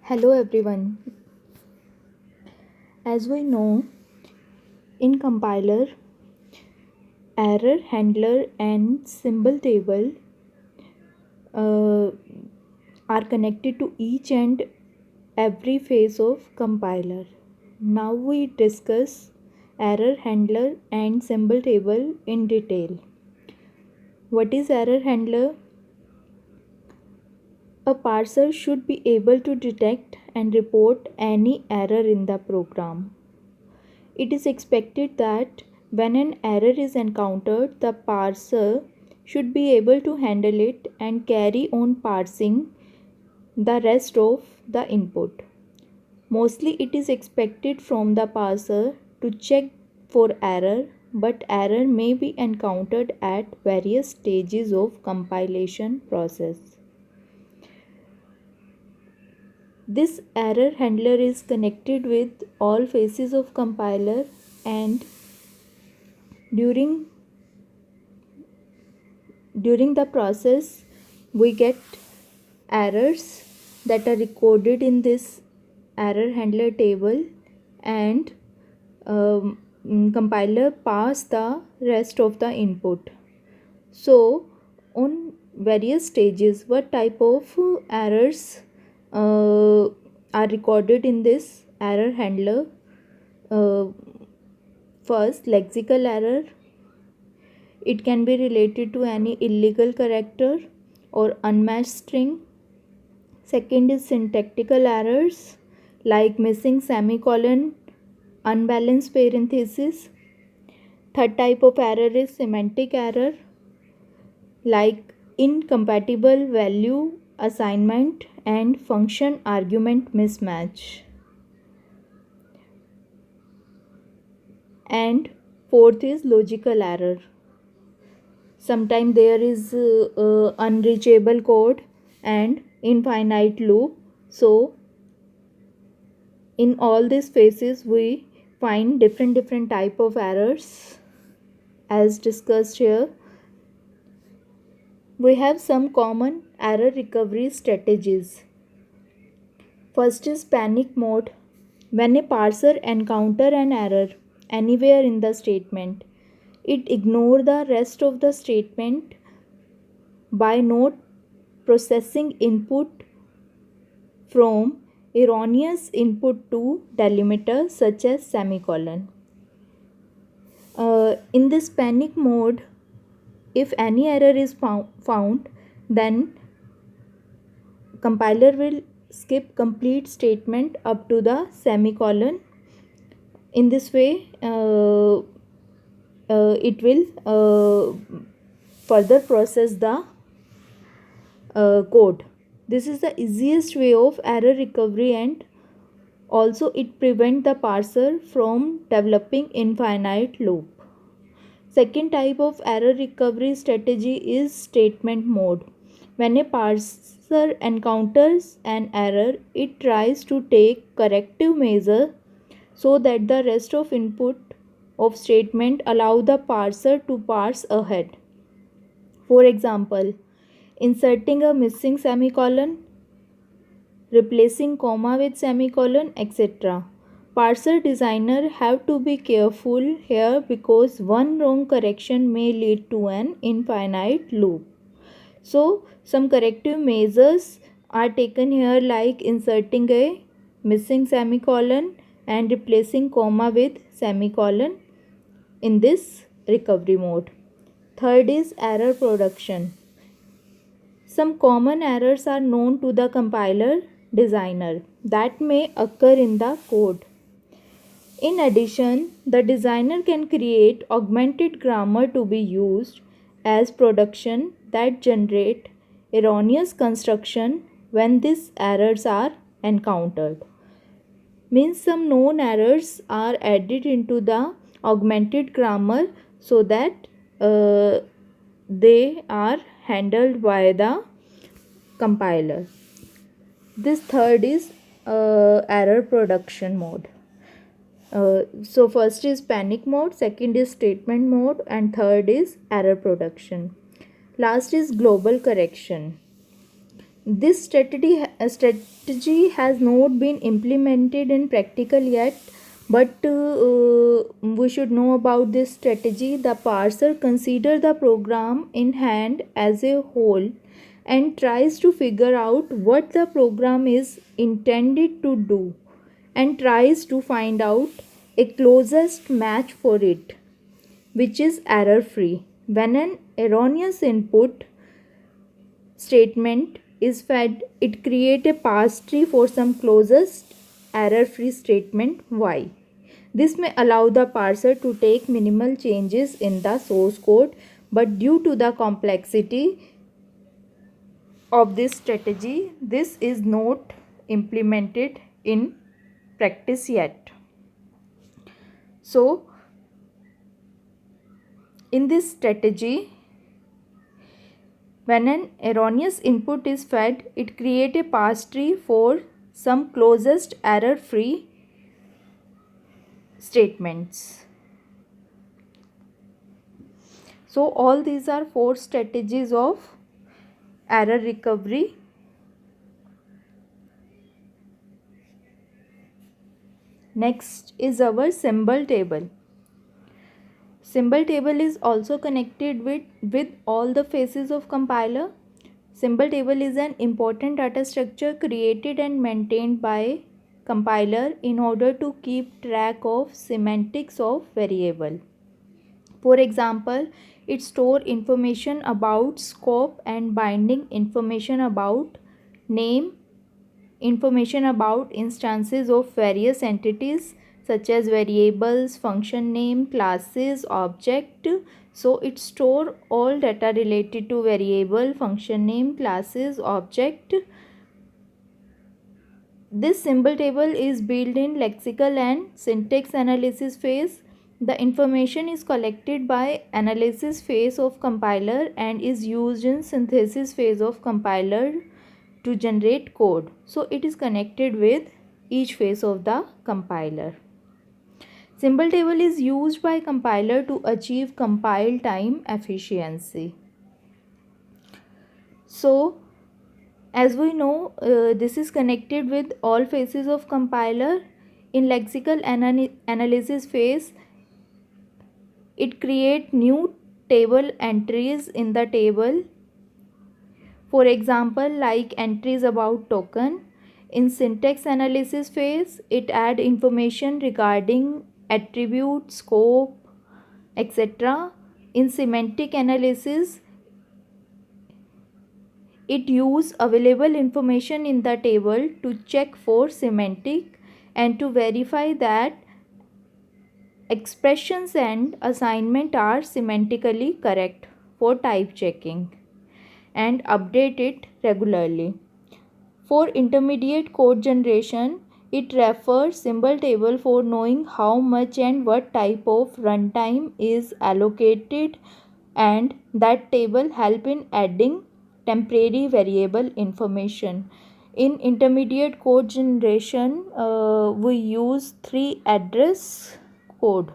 Hello everyone. As we know, in compiler, error handler and symbol table uh, are connected to each and every phase of compiler. Now we discuss error handler and symbol table in detail. What is error handler? A parser should be able to detect and report any error in the program. It is expected that when an error is encountered, the parser should be able to handle it and carry on parsing the rest of the input. Mostly it is expected from the parser to check for error, but error may be encountered at various stages of compilation process. This error handler is connected with all phases of compiler, and during the process we get errors that are recorded in this error handler table, and compiler pass the rest of the input. So on various stages, what type of errors are recorded in this error handler? uh, First, lexical error. It can be related to any illegal character or unmatched string. Second is syntactical errors like missing semicolon, unbalanced parenthesis. Third type of error is semantic error like incompatible value assignment and function argument mismatch. And fourth is logical error. Sometimes there is unreachable code and infinite loop. So in all these phases we find different type of errors as discussed here. We have some common error recovery strategies. First is panic mode. When a parser encounter an error anywhere in the statement, it ignore the rest of the statement by not processing input from erroneous input to delimiter such as semicolon. In this panic mode, if any error is found, then compiler will skip complete statement up to the semicolon. In this way, it will further process the code. This is the easiest way of error recovery, and also it prevents the parser from developing infinite loop. Second type of error recovery strategy is statement mode. When a parser encounters an error, it tries to take corrective measure so that the rest of input of statement allow the parser to parse ahead. For example, inserting a missing semicolon, replacing comma with semicolon, etc. Parser designer have to be careful here because one wrong correction may lead to an infinite loop. So some corrective measures are taken here like inserting a missing semicolon and replacing comma with semicolon in this recovery mode. Third is error production. Some common errors are known to the compiler designer that may occur in the code. In addition, the designer can create augmented grammar to be used as production that generate erroneous construction when these errors are encountered. Means some known errors are added into the augmented grammar so that they are handled by the compiler. This third is error production mode. So first is panic mode, second is statement mode, and third is error production. Last is global correction. This strategy has not been implemented in practical yet, but we should know about this strategy. The parser considers the program in hand as a whole and tries to figure out what the program is intended to do and tries to find out a closest match for it, which is error free. When an erroneous input statement is fed, it creates a pass tree for some closest error-free statement y. This may allow the parser to take minimal changes in the source code, but due to the complexity of this strategy, this is not implemented in practice yet. So, in this strategy, when an erroneous input is fed, it creates a pass tree for some closest error-free statements. So all these are 4 strategies of error recovery. Next is our symbol table. Symbol table is also connected with all the phases of compiler. Symbol table is an important data structure created and maintained by compiler in order to keep track of semantics of variable. For example, it stores information about scope and binding, information about name, information about instances of various entities such as variables, function name, classes, object. So it stores all data related to variable, function name, classes, object. This symbol table is built in lexical and syntax analysis phase. The information is collected by analysis phase of compiler and is used in synthesis phase of compiler to generate code. So it is connected with each phase of the compiler. Symbol table is used by compiler to achieve compile time efficiency. So as we know, this is connected with all phases of compiler. In lexical analysis phase, it creates new table entries in the table. For example, like entries about token. In syntax analysis phase, it adds information regarding attribute, scope, etc. In semantic analysis, it uses available information in the table to check for semantic and to verify that expressions and assignment are semantically correct for type checking and update it regularly. For intermediate code generation, it refers symbol table for knowing how much and what type of runtime is allocated, and that table help in adding temporary variable information. In intermediate code generation, we use 3 address code.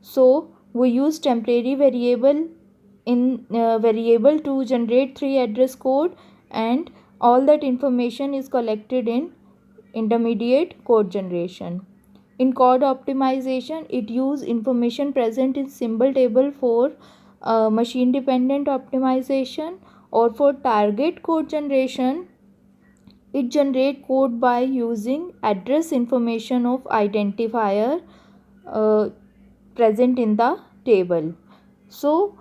So we use temporary variable in variable to generate 3 address code, and all that information is collected in intermediate code generation. In code optimization, it use information present in symbol table for machine dependent optimization, or for target code generation, it generate code by using address information of identifier present in the table. So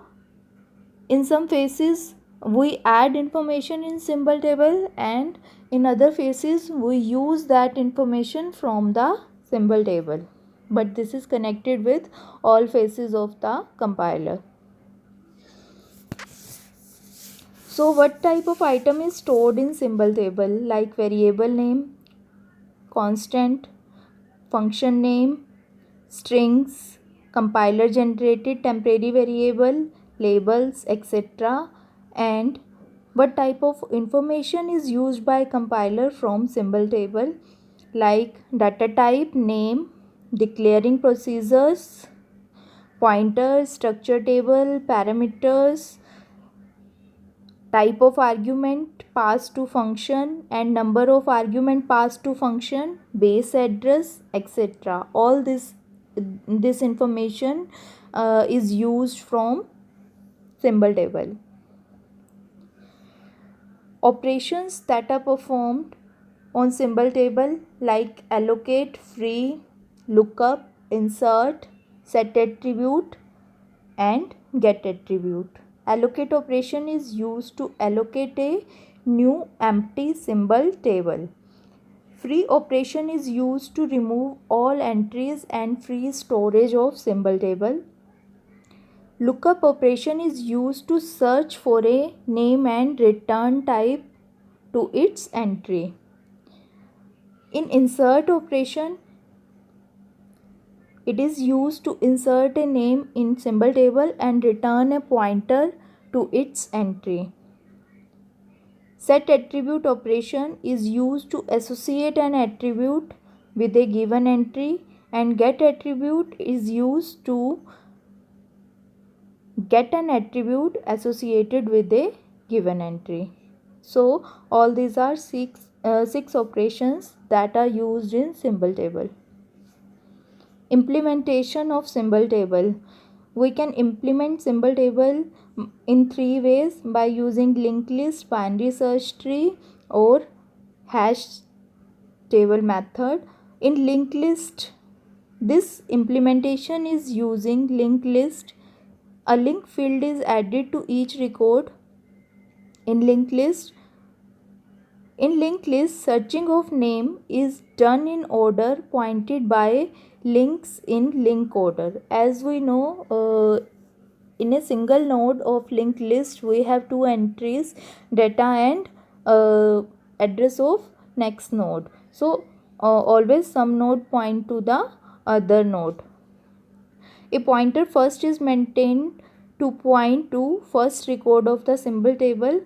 in some phases we add information in symbol table, and in other phases we use that information from the symbol table, but this is connected with all phases of the compiler. So what type of item is stored in symbol table? Like variable name, constant, function name, strings, compiler generated temporary variable, labels, etc. And what type of information is used by compiler from symbol table? Like data type, name, declaring procedures, pointers, structure table, parameters, type of argument passed to function and number of argument passed to function, base address, etc. All this information is used from symbol table. Operations that are performed on symbol table like allocate, free, lookup, insert, set attribute and get attribute. Allocate operation is used to allocate a new empty symbol table. Free operation is used to remove all entries and free storage of symbol table. Lookup operation is used to search for a name and return type to its entry. In insert operation, it is used to insert a name in symbol table and return a pointer to its entry. Set attribute operation is used to associate an attribute with a given entry, and get attribute is used to get an attribute associated with a given entry. So all these are six operations that are used in symbol table. Implementation of symbol table. We can implement symbol table in three ways: by using linked list, binary search tree or hash table method. In linked list, this implementation is using linked list. A link field is added to each record in linked list. In linked list, searching of name is done in order pointed by links in link order. As we know, in a single node of linked list, we have two entries, data and address of next node. So always some node point to the other node. A pointer first is maintained to point to first record of the symbol table,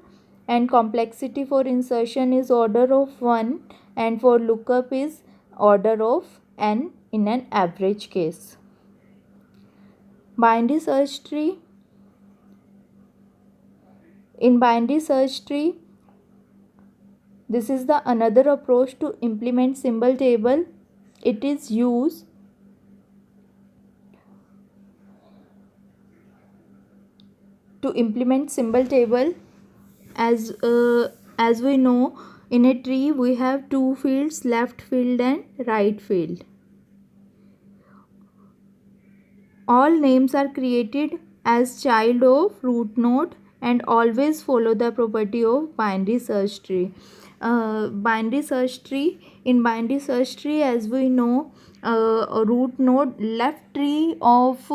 and complexity for insertion is order of 1 and for lookup is order of n in an average case. Binary search tree. In binary search tree, this is the another approach to implement symbol table. It is used to implement symbol table. As we know, in a tree we have two fields, left field and right field. All names are created as child of root node and always follow the property of binary search tree. Binary search tree. In binary search tree, as we know, a root node, left tree of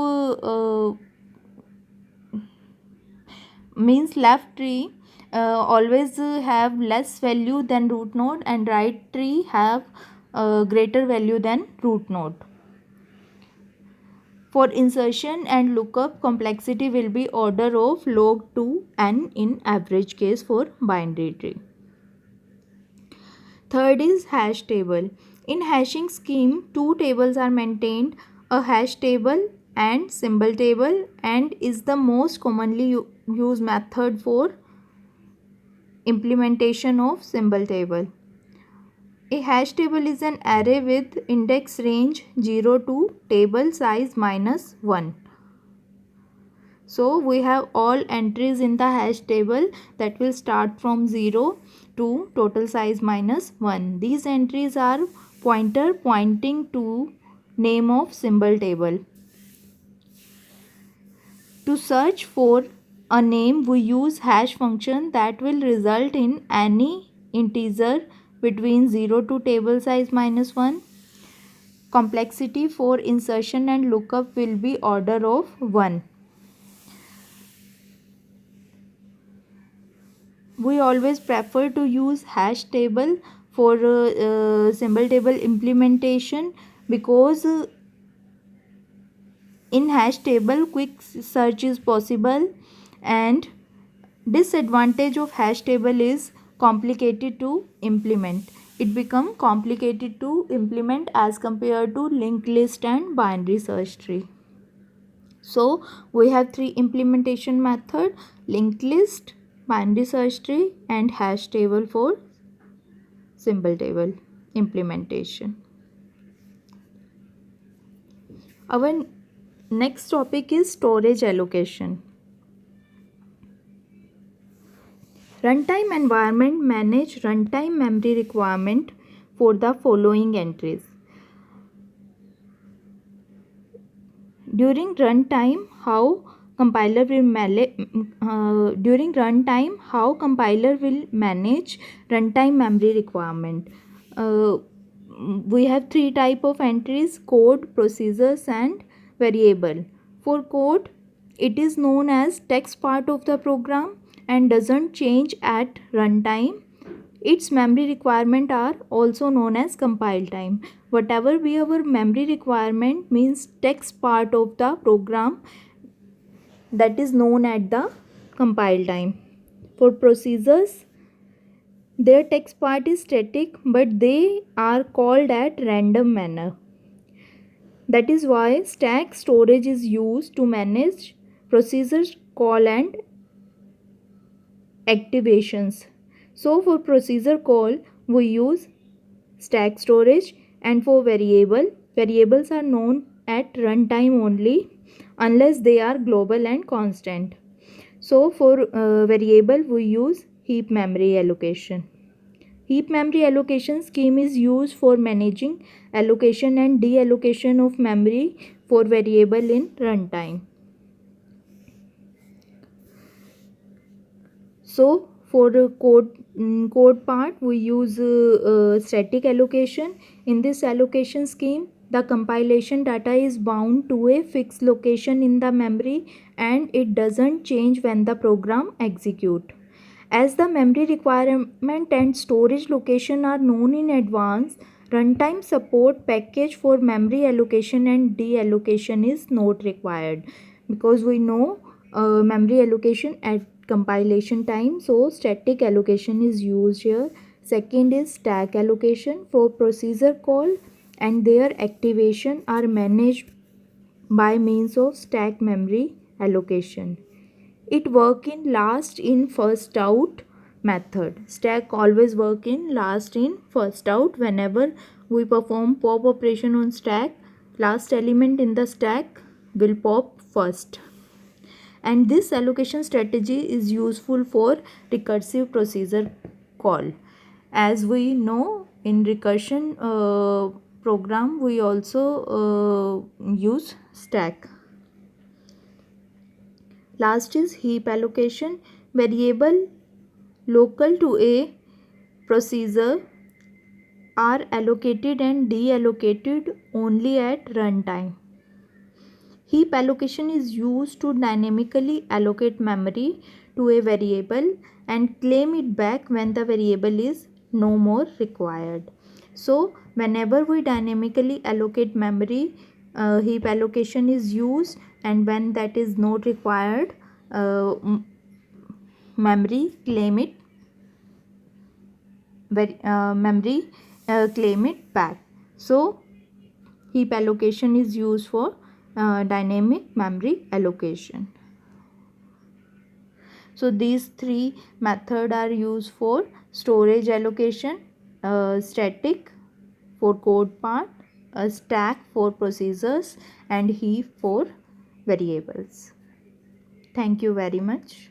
means left tree always have less value than root node, and right tree have greater value than root node. For insertion and lookup, complexity will be order of log 2 n in average case for binary tree. Third is hash table. In hashing scheme, two tables are maintained, a hash table and symbol table, and is the most commonly used method for implementation of symbol table. A hash table is an array with index range 0 to table size -1. So we have all entries in the hash table that will start from 0 to total size -1. These entries are pointer pointing to name of symbol table. To search for a name, we use hash function that will result in any integer between 0 to table size -1. Complexity for insertion and lookup will be order of 1. We always prefer to use hash table for symbol table implementation, because in hash table quick search is possible, and disadvantage of hash table is complicated to implement. It become complicated to implement as compared to linked list and binary search tree. So we have three implementation method: linked list, binary search tree, and hash table for symbol table implementation. Our next topic is storage allocation. Runtime environment manage runtime memory requirement for the following entries. During runtime, how compiler will manage runtime memory requirement. We have three type of entries: code, procedures, and variable. For code, it is known as text part of the program and doesn't change at runtime. Its memory requirement are also known as compile time. Whatever be our memory requirement means text part of the program, that is known at the compile time. For procedures, their text part is static but they are called at random manner. That is why stack storage is used to manage procedures call and activations. So for procedure call, we use stack storage, and for variables are known at runtime only unless they are global and constant. So for variable, we use heap memory allocation. Heap memory allocation scheme is used for managing allocation and deallocation of memory for variable in runtime. So for the code part, we use static allocation. In this allocation scheme, the compilation data is bound to a fixed location in the memory and it doesn't change when the program executes. As the memory requirement and storage location are known in advance, runtime support package for memory allocation and deallocation is not required, because we know memory allocation at compilation time, so static allocation is used here. Second is stack allocation. For procedure call and their activation are managed by means of stack memory allocation. It work in last in first out method. Stack always work in last in first out. Whenever we perform pop operation on stack, last element in the stack will pop first. And this allocation strategy is useful for recursive procedure call. As we know, in recursion program we also use stack. Last is heap allocation. Variable local to a procedure are allocated and deallocated only at runtime. Heap allocation is used to dynamically allocate memory to a variable and claim it back when the variable is no more required. So whenever we dynamically allocate memory, heap allocation is used, and when that is not required, memory claim it claim it back. So heap allocation is used for dynamic memory allocation. So these three methods are used for storage allocation: static for code part, a stack for procedures, and heap for variables. Thank you very much.